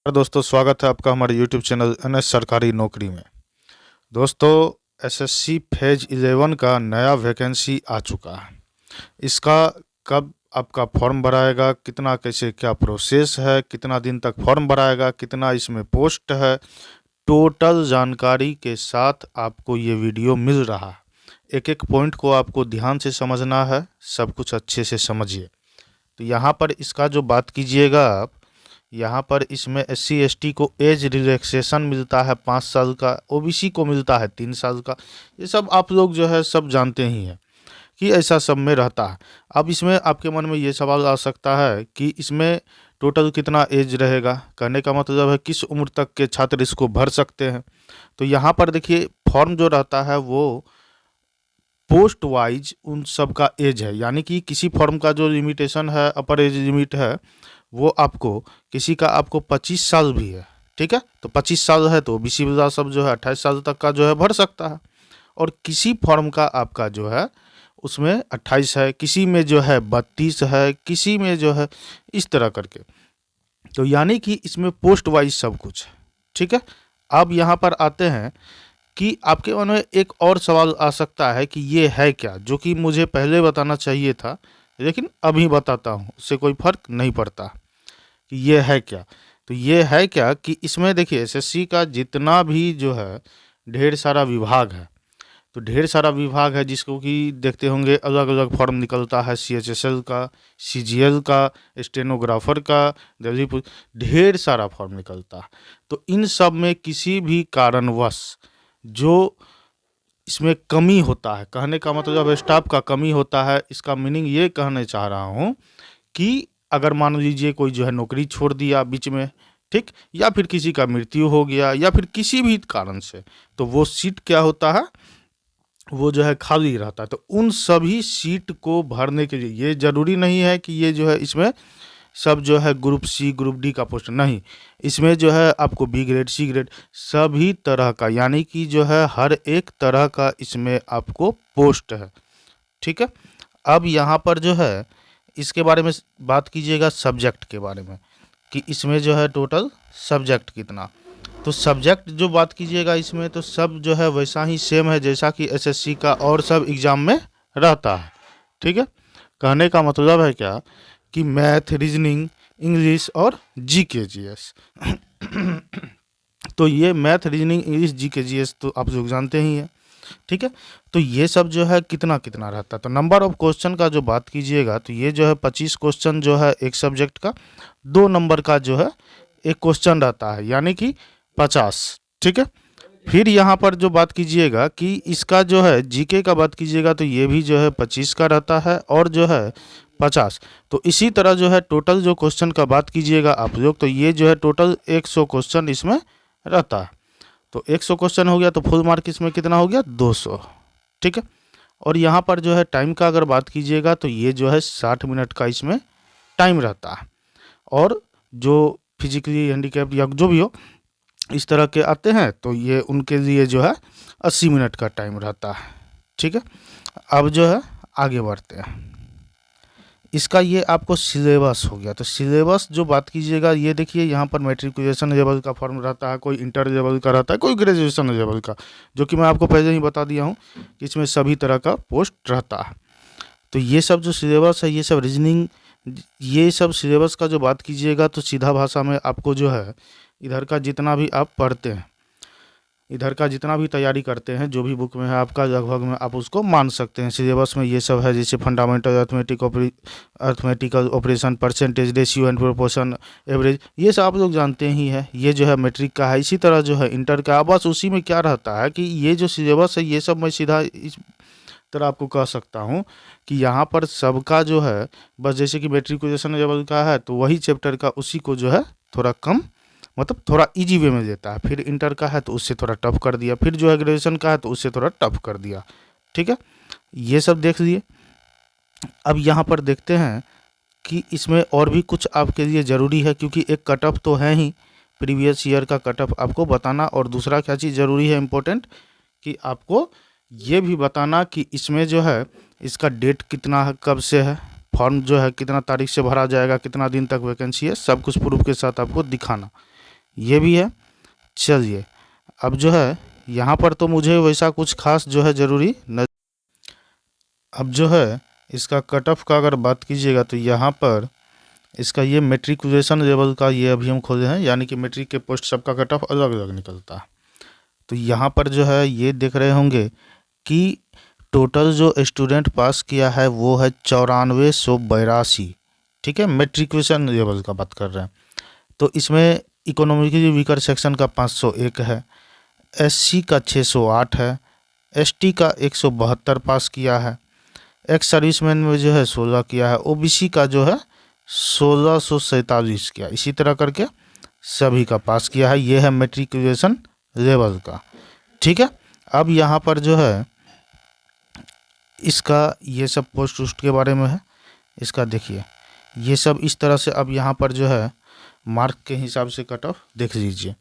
दोस्तों, स्वागत है आपका हमारे YouTube चैनल NS सरकारी नौकरी में। दोस्तों, SSC फेज 11 का नया वैकेंसी आ चुका है। इसका कब आपका फॉर्म भराएगा, कितना कैसे क्या प्रोसेस है, कितना दिन तक फॉर्म भराएगा, कितना इसमें पोस्ट है, टोटल जानकारी के साथ आपको ये वीडियो मिल रहा है। एक एक पॉइंट को आपको ध्यान से समझना है, सब कुछ अच्छे से समझिए। तो यहाँ पर इसका जो बात कीजिएगा आप, यहाँ पर इसमें SC ST को एज रिलैक्सेशन मिलता है 5 साल का, OBC को मिलता है 3 साल का। ये सब आप लोग जो है सब जानते ही हैं कि ऐसा सब में रहता है। अब इसमें आपके मन में ये सवाल आ सकता है कि इसमें टोटल कितना एज रहेगा। कहने का मतलब है किस उम्र तक के छात्र इसको भर सकते हैं। तो यहाँ पर देखिए, फॉर्म जो रहता है वो पोस्ट वाइज उन सब का एज है, यानी कि किसी फॉर्म का जो लिमिटेशन है, अपर एज लिमिट है, वो आपको किसी का आपको 25 साल भी है, ठीक है। तो 25 साल है तो OBC वाला सब जो है 28 साल तक का जो है भर सकता है। और किसी फॉर्म का आपका जो है उसमें 28 है, किसी में जो है 32 है, किसी में जो है इस तरह करके। तो यानी कि इसमें पोस्ट वाइज सब कुछ है, ठीक है। अब यहाँ पर आते हैं कि आपके मन में एक और सवाल आ सकता है कि ये है क्या, जो कि मुझे पहले बताना चाहिए था लेकिन अभी बताता हूँ, उससे कोई फर्क नहीं पड़ता कि ये है क्या। तो ये है क्या कि इसमें देखिए SSC का जितना भी जो है ढेर सारा विभाग है। तो ढेर सारा विभाग है जिसको कि देखते होंगे अलग अलग फॉर्म निकलता है, CHSL का, CGL का, स्टेनोग्राफर का, दिल्ली पुलिस, ढेर सारा फॉर्म निकलता है। तो इन सब में किसी भी कारणवश जो इसमें कमी होता है, कहने का मतलब स्टाफ का कमी होता है, इसका मीनिंग ये कहने चाह रहा हूँ कि अगर मान लीजिए कोई जो है नौकरी छोड़ दिया बीच में, ठीक, या फिर किसी का मृत्यु हो गया या फिर किसी भी कारण से, तो वो सीट क्या होता है, वो जो है खाली रहता है। तो उन सभी सीट को भरने के लिए ये जरूरी नहीं है कि ये जो है इसमें सब जो है ग्रुप C ग्रुप D का पोस्ट नहीं, इसमें जो है आपको B ग्रेड C ग्रेड सभी तरह का, यानी कि जो है हर एक तरह का इसमें आपको पोस्ट है, ठीक है। अब यहाँ पर जो है इसके बारे में बात कीजिएगा, सब्जेक्ट के बारे में कि इसमें जो है टोटल सब्जेक्ट कितना। तो सब्जेक्ट जो बात कीजिएगा इसमें तो सब जो है वैसा ही सेम है जैसा कि SSC का और सब एग्ज़ाम में रहता है, ठीक है। कहने का मतलब है क्या कि मैथ, रीजनिंग, इंग्लिश और GK GS तो ये math, reasoning, English, GK GS तो आप लोग जानते ही हैं, ठीक है। तो ये सब जो है कितना कितना रहता है। तो नंबर ऑफ क्वेश्चन का जो बात कीजिएगा तो ये जो है 25 क्वेश्चन जो है एक सब्जेक्ट का, 2 नंबर का जो है एक क्वेश्चन रहता है, यानी कि 50, ठीक है। फिर यहाँ पर जो बात कीजिएगा कि इसका जो है GK का बात कीजिएगा तो ये भी जो है 25 का रहता है और जो है 50। तो इसी तरह जो है टोटल जो क्वेश्चन का बात कीजिएगा आप लोग, तो ये जो है टोटल 100 क्वेश्चन इसमें रहता है। तो 100 क्वेश्चन हो गया तो फुल मार्क इसमें कितना हो गया, 200, ठीक है। और यहाँ पर जो है टाइम का अगर बात कीजिएगा तो ये जो है 60 मिनट का इसमें टाइम रहता है। और जो फिजिकली हैंडीकैप्ड या जो भी हो इस तरह के आते हैं तो ये उनके लिए जो है 80 मिनट का टाइम रहता है, ठीक है। अब जो है आगे बढ़ते हैं, इसका ये आपको सिलेबस हो गया। तो सिलेबस जो बात कीजिएगा ये देखिए, यहाँ पर मैट्रिकुलेशन लेवल का फॉर्म रहता है, कोई इंटर लेवल का रहता है, कोई ग्रेजुएशन लेवल का, जो कि मैं आपको पहले ही बता दिया हूँ कि इसमें सभी तरह का पोस्ट रहता है। तो ये सब जो सिलेबस है, ये सब रीजनिंग, ये सब सिलेबस का जो बात कीजिएगा तो सीधा भाषा में आपको जो है इधर का जितना भी आप पढ़ते हैं, इधर का जितना भी तैयारी करते हैं, जो भी बुक में है आपका, लगभग में आप उसको मान सकते हैं। सिलेबस में ये सब है, जैसे fundamental arithmetical operation, percentage, ratio and proportion, average, ये सब आप लोग जानते ही हैं। ये जो है मैट्रिक का है। इसी तरह जो है इंटर का, बस उसी में क्या रहता है कि ये जो सिलेबस है ये सब मैं सीधा इस तरह आपको कह सकता हूँ कि यहाँ पर सबका जो है बस जैसे कि मैट्रिकुलेशन लेवल का है तो वही चैप्टर का उसी को जो है थोड़ा कम, मतलब थोड़ा इजी वे में देता है। फिर इंटर का है तो उससे थोड़ा टफ कर दिया, फिर जो है ग्रेजुएशन का है तो उससे थोड़ा टफ कर दिया, ठीक है। ये सब देख लिए। अब यहाँ पर देखते हैं कि इसमें और भी कुछ आपके लिए ज़रूरी है, क्योंकि एक कट ऑफ तो है ही, प्रीवियस ईयर का कट ऑफ आपको बताना, और दूसरा क्या चीज़ ज़रूरी है इम्पोर्टेंट कि आपको ये भी बताना कि इसमें जो है इसका डेट कितना है, कब से है, फॉर्म जो है कितना तारीख से भरा जाएगा, कितना दिन तक वैकेंसी है, सब कुछ प्रूफ के साथ आपको दिखाना। ये भी है। चलिए अब जो है यहाँ पर तो मुझे वैसा कुछ खास जो है ज़रूरी न। अब जो है इसका कट ऑफ का अगर बात कीजिएगा तो यहाँ पर इसका ये मेट्रिकुलेशन लेवल का ये अभी हम खोले हैं, यानी कि मेट्रिक के पोस्ट सबका कट ऑफ अलग अलग निकलता है। तो यहाँ पर जो है ये देख रहे होंगे कि टोटल जो स्टूडेंट पास किया है वो है 9482। ठीक है, मेट्रिकुलेशन लेवल का बात कर रहे हैं। तो इसमें इकोनॉमिकली वीकर सेक्शन का 501 है, एससी का 608 है, एसटी का 172 पास किया है, एक्स सर्विसमैन में जो है 16 किया है, ओबीसी का जो है 1647 किया। इसी तरह करके सभी का पास किया है। ये है मेट्रिकुलेशन लेवल का। ठीक है, अब यहाँ पर जो है इसका ये सब पोस्ट उस्ट के बारे में है। इसका देखिए ये सब इस तरह से अब यहाँ पर जो है मार्क के हिसाब से कट ऑफ देख लीजिए।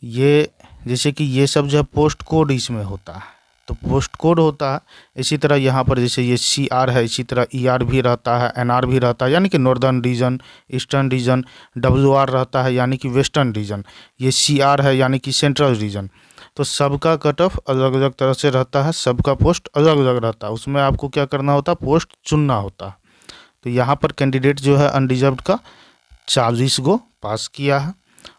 ये जैसे कि ये सब जो है पोस्ट कोड इसमें होता है, तो पोस्ट कोड होता है। इसी तरह यहाँ पर जैसे ये CR है, इसी तरह ER भी रहता है, NR भी रहता है यानी कि northern region, eastern region, WR रहता है यानी कि वेस्टर्न रीजन, ये CR है यानी कि सेंट्रल रीजन। तो सबका कट ऑफ अलग अलग तरह से रहता है, सबका पोस्ट अलग अलग रहता है। उसमें आपको क्या करना होता है, पोस्ट चुनना होता है। तो यहाँ पर कैंडिडेट जो है अनरिजर्व्ड का 40 गो पास किया है,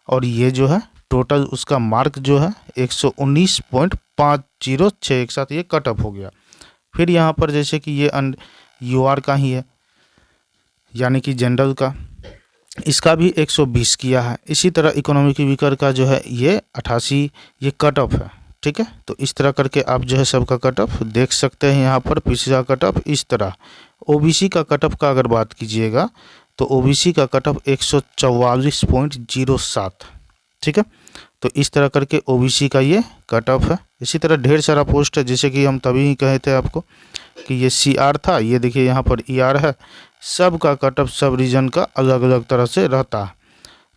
और ये जो है टोटल उसका मार्क जो है 119.5061 एक साथ ये कट ऑफ हो गया। फिर यहाँ पर जैसे कि ये UR का ही है यानी कि जनरल का, इसका भी 120 किया है। इसी तरह इकोनॉमिक वीकर का जो है ये 88 ये कट ऑफ है। ठीक है, तो इस तरह करके आप जो है सबका कट ऑफ देख सकते हैं। यहाँ पर पिछला कट ऑफ इस तरह। ओबीसी का कट ऑफ का अगर बात कीजिएगा तो ओबीसी का कट ऑफ 144.07। ठीक है, तो इस तरह करके ओबीसी का ये कट ऑफ है। इसी तरह ढेर सारा पोस्ट है, जैसे कि हम तभी ही कहे थे आपको कि ये CR था, ये देखिए यहाँ पर ER है। सब का कट ऑफ सब रीजन का अलग अलग तरह से रहता है।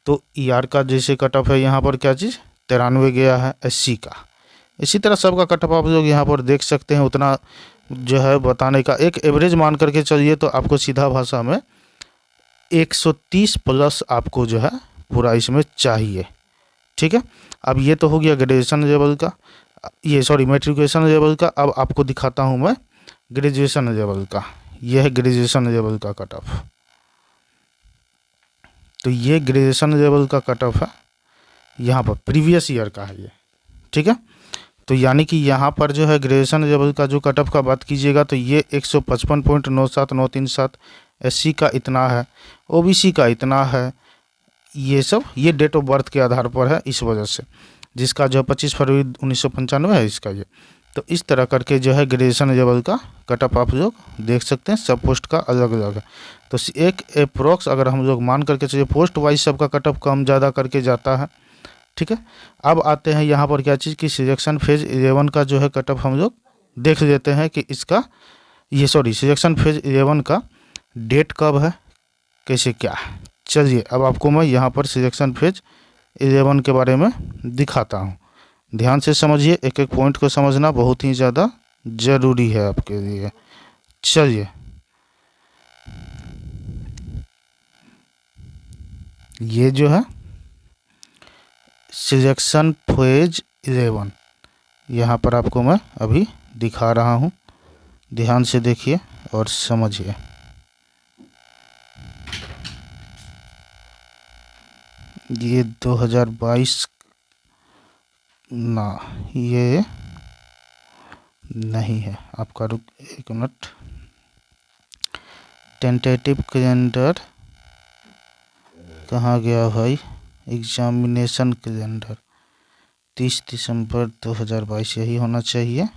तो ER का जैसे कट ऑफ है यहाँ पर क्या चीज़ 93 गया है SC का। इसी तरह सबका कट ऑफ आप लोग यहाँ पर देख सकते हैं। उतना जो है बताने का एक एवरेज मान करके चलिए तो आपको सीधा भाषा में 130 प्लस आपको जो है पूरा इसमें चाहिए। ठीक है, अब ये तो हो गया ग्रेजुएशन लेवल का, ये सॉरी मेट्रिकुलेशन लेवल का। अब आपको दिखाता हूँ मैं ग्रेजुएशन लेवल का। ये है ग्रेजुएशन लेवल का कट ऑफ। तो ये ग्रेजुएशन लेवल का कट ऑफ है, यहाँ पर प्रीवियस ईयर का है ये। ठीक है, तो यानी कि यहाँ पर जो है ग्रेजुएशन लेवल का जो कट ऑफ का बात कीजिएगा तो ये 155.97937, SC का इतना है, OBC का इतना है। ये सब ये डेट ऑफ बर्थ के आधार पर है, इस वजह से जिसका जो है 25 फरवरी 1995 है इसका ये। तो इस तरह करके जो है ग्रेजुएशन लेवल का कट ऑफ आप लोग देख सकते हैं। सब पोस्ट का अलग अलग है। तो एक अप्रोक्स अगर हम लोग मान करके चलिए पोस्ट वाइज सबका कट ऑफ कम ज़्यादा करके जाता है। ठीक है, अब आते हैं यहाँ पर क्या चीज़ कि सिलेक्शन फेज 11 का जो है कट ऑफ हम लोग देख लेते हैं कि इसका ये सिलेक्शन फेज 11 का डेट कब है, कैसे क्या है। चलिए अब आपको मैं यहाँ पर सिलेक्शन फेज 11 के बारे में दिखाता हूँ। ध्यान से समझिए, एक एक पॉइंट को समझना बहुत ही ज़्यादा ज़रूरी है आपके लिए। चलिए ये जो है सिलेक्शन फेज 11 यहाँ पर आपको मैं अभी दिखा रहा हूँ, ध्यान से देखिए और समझिए। ये 2022 ना, ये नहीं है आपका, रुक एक मिनट। टेंटेटिव कैलेंडर कहाँ गया भाई, एग्जामिनेशन कैलेंडर 30 दिसंबर 2022 यही होना चाहिए,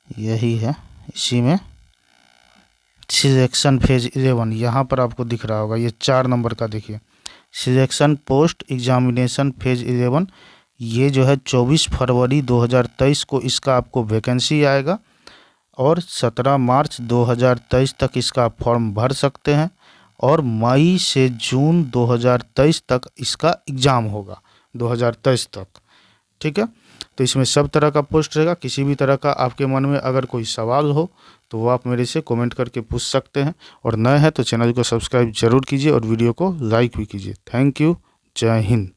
यही है। इसी में सिलेक्शन फेज 11 यहाँ पर आपको दिख रहा होगा, ये 4 नंबर का देखिए सिलेक्शन पोस्ट एग्जामिनेशन फेज 11। ये जो है 24 फरवरी 2023 को इसका आपको वैकेंसी आएगा और 17 मार्च 2023 तक इसका फॉर्म भर सकते हैं और मई से जून 2023 तक इसका एग्ज़ाम होगा 2023 तक। ठीक है, तो इसमें सब तरह का पोस्ट रहेगा। किसी भी तरह का आपके मन में अगर कोई सवाल हो तो वो आप मेरे से कमेंट करके पूछ सकते हैं, और नए हैं तो चैनल को सब्सक्राइब जरूर कीजिए और वीडियो को लाइक भी कीजिए। थैंक यू, जय हिंद।